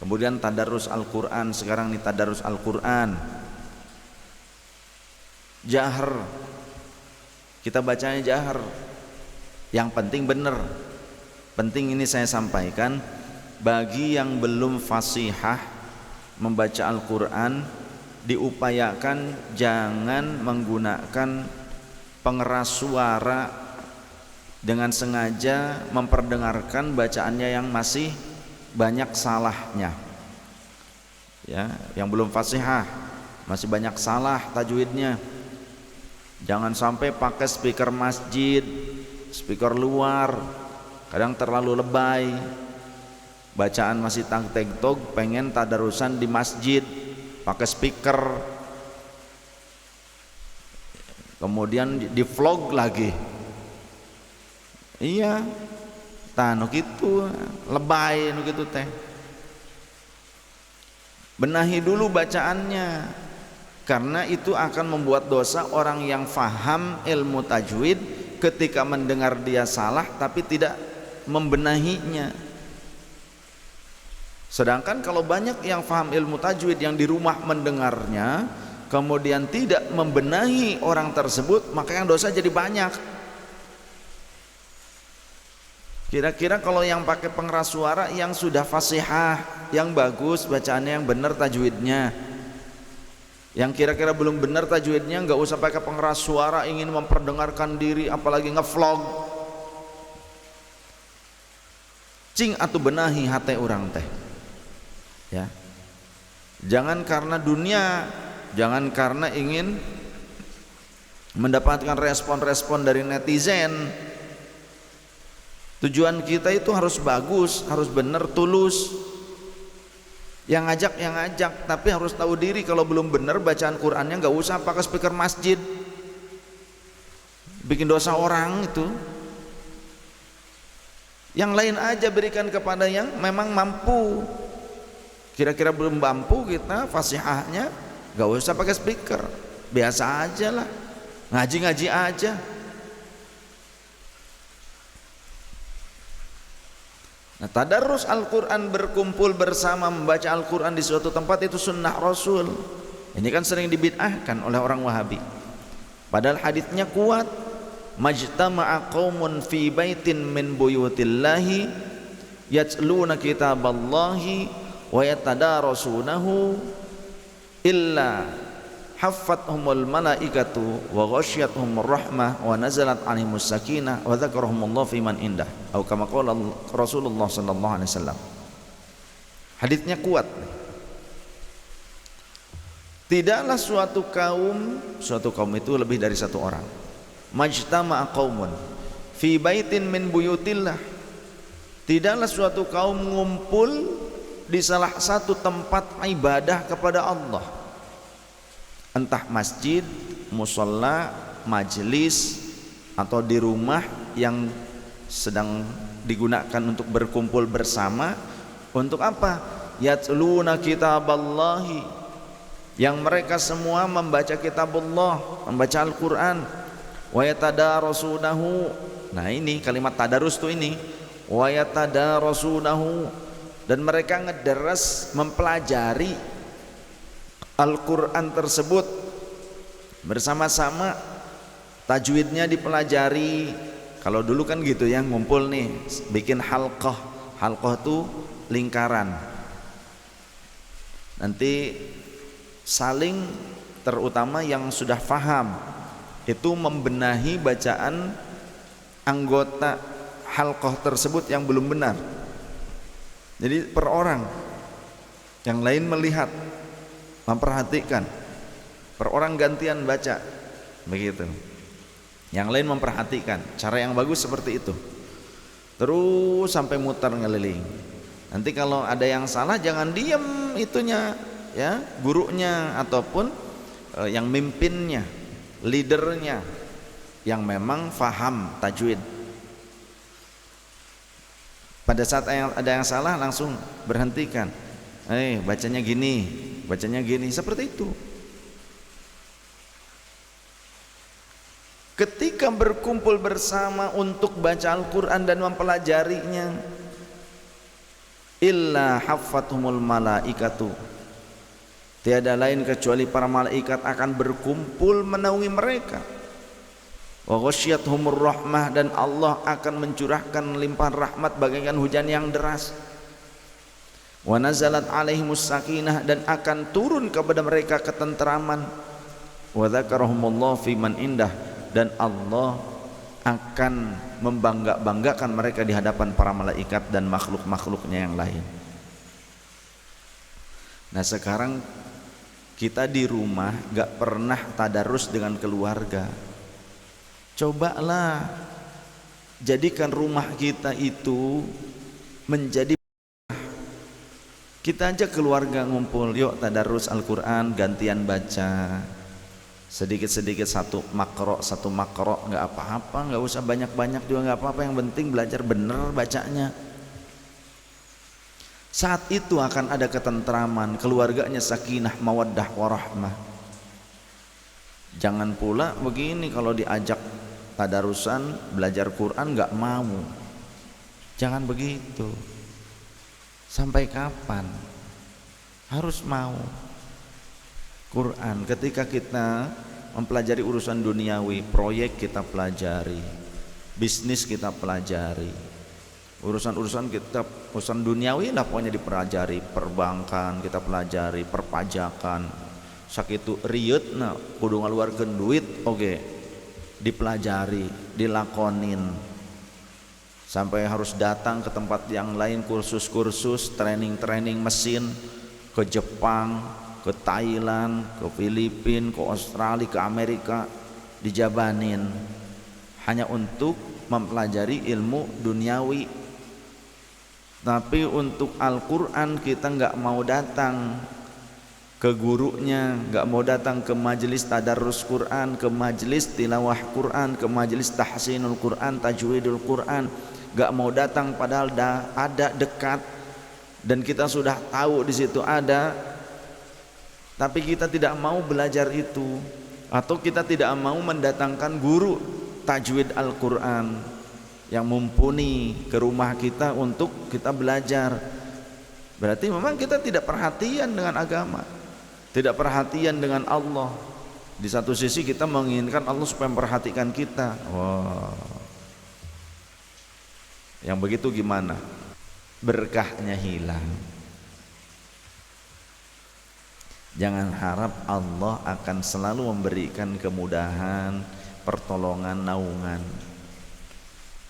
Kemudian tadarus Al-Quran, sekarang nih tadarus Al-Quran jahar, kita bacanya jahar. Yang penting benar. Penting ini saya sampaikan bagi yang belum fasihah membaca Al-Quran, diupayakan jangan menggunakan pengeras suara dengan sengaja memperdengarkan bacaannya yang masih banyak salahnya. Ya, yang belum fasihah masih banyak salah tajwidnya. Jangan sampai pakai speaker masjid, speaker luar, kadang terlalu lebay. Bacaan masih tag-teg-tog, pengen tadarusan di masjid pakai speaker, kemudian di vlog lagi. Iya, tanu gitu, lebay nu gitu teh. Benahi dulu bacaannya, karena itu akan membuat dosa orang yang faham ilmu tajwid ketika mendengar dia salah tapi tidak membenahinya. Sedangkan kalau banyak yang faham ilmu tajwid yang di rumah mendengarnya kemudian tidak membenahi orang tersebut, maka yang dosa jadi banyak. Kira-kira kalau yang pakai pengeras suara yang sudah fasihah, yang bagus bacaannya, yang benar tajwidnya, yang kira-kira belum benar tajwidnya, nggak usah pakai pengeras suara ingin memperdengarkan diri, apalagi ngevlog. Cing atuh benahi hati orang teh. Ya, jangan karena dunia, jangan karena ingin mendapatkan respon-respon dari netizen. Tujuan kita itu harus bagus, harus benar, tulus. Yang ngajak, tapi harus tahu diri kalau belum benar bacaan Qur'annya, nggak usah pakai speaker masjid, bikin dosa orang itu. Yang lain aja berikan kepada yang memang mampu. Kira-kira belum mampu kita fasihahnya, gak usah pakai speaker, biasa aja lah, ngaji-ngaji aja. Nah, tadarus Al-Quran, berkumpul bersama membaca Al-Quran di suatu tempat, itu sunnah Rasul. Ini kan sering dibid'ahkan oleh orang Wahabi, padahal haditsnya kuat. Majtama'a qaumun fi baitin min buyutillahi yatluna kitaballahi wa yatadarasunahu illa haffathumul malaikatu wa ghasyiyatuhumur rahmah wa nazalat 'alaihimus sakinah wa dzakarahumullahu fi man indah, atau kama qala Rasulullah sallallahu alaihi wasallam. Hadisnya kuat. Tidaklah suatu kaum itu lebih dari satu orang. Majtama'a qaumun fi baitin min buyutillah. Tidaklah suatu kaum ngumpul di salah satu tempat ibadah kepada Allah, entah masjid, musalla, majelis, atau di rumah yang sedang digunakan untuk berkumpul bersama. Untuk apa? Yatluna kitaballahi, yang mereka semua membaca kitabullah, membaca Al-Quran. Wa yatadarasunahu, nah ini kalimat tadarus tuh ini, wa yatadarasunahu, dan mereka ngederes mempelajari Al-Quran tersebut bersama-sama, tajwidnya dipelajari. Kalau dulu kan gitu ya, ngumpul nih bikin halqah. Halqah itu lingkaran, nanti saling, terutama yang sudah faham itu membenahi bacaan anggota halqah tersebut yang belum benar. Jadi per orang, yang lain melihat, memperhatikan, per orang gantian baca begitu, yang lain memperhatikan. Cara yang bagus seperti itu, terus sampai muter ngeliling. Nanti kalau ada yang salah jangan diem itunya ya, gurunya ataupun yang mimpinnya, leadernya yang memang faham tajwid. Pada saat ada yang salah langsung berhentikan, bacanya gini, seperti itu. Ketika berkumpul bersama untuk baca Al-Quran dan mempelajarinya, illa haffathumul malaikatu, tiada lain kecuali para malaikat akan berkumpul menaungi mereka. Wa ghasyiyatuhumur rahmah, dan Allah akan mencurahkan limpahan rahmat bagaikan hujan yang deras. Wa nazalat alaihimus sakinah, dan akan turun kepada mereka ketenteraman. Wa dzakarahumullahu fi man indah, dan Allah akan membangga-banggakan mereka di hadapan para malaikat dan makhluk-makhluknya yang lain. Nah sekarang kita di rumah gak pernah tadarus dengan keluarga. Cobalah jadikan rumah kita itu menjadi, kita aja keluarga ngumpul, yuk tadarus Al-Quran, gantian baca sedikit-sedikit, satu makro, nggak apa-apa, nggak usah banyak-banyak juga nggak apa-apa, yang penting belajar bener bacanya. Saat itu akan ada ketentraman, keluarganya sakinah, mawaddah, warahmah. Jangan pula begini, kalau diajak tadarusan belajar Quran nggak mau. Jangan begitu. Sampai kapan? Harus mau. Quran, ketika kita mempelajari urusan duniawi, proyek kita pelajari, bisnis kita pelajari, urusan kita, urusan duniawi lah pokoknya dipelajari, perbankan kita pelajari, perpajakan, sakitu riut, nah kudu ngaluarkeun duit, oke, dipelajari, dilakonin, sampai harus datang ke tempat yang lain, kursus-kursus, training mesin, ke Jepang, ke Thailand, ke Filipina, ke Australia, ke Amerika, dijabanin hanya untuk mempelajari ilmu duniawi. Tapi untuk Al-Quran kita nggak mau datang ke gurunya, nggak mau datang ke majelis tadarus Quran, ke majelis tilawah Quran, ke majelis tahsinul Quran, tajwidul Quran, nggak mau datang padahal ada dekat dan kita sudah tahu di situ ada. Tapi kita tidak mau belajar itu, atau kita tidak mau mendatangkan guru tajwid Al-Quran yang mumpuni ke rumah kita untuk kita belajar. Berarti memang kita tidak perhatian dengan agama, tidak perhatian dengan Allah. Di satu sisi kita menginginkan Allah supaya memperhatikan kita. Wow. Yang begitu gimana? Berkahnya hilang. Jangan harap Allah akan selalu memberikan kemudahan, pertolongan, naungan.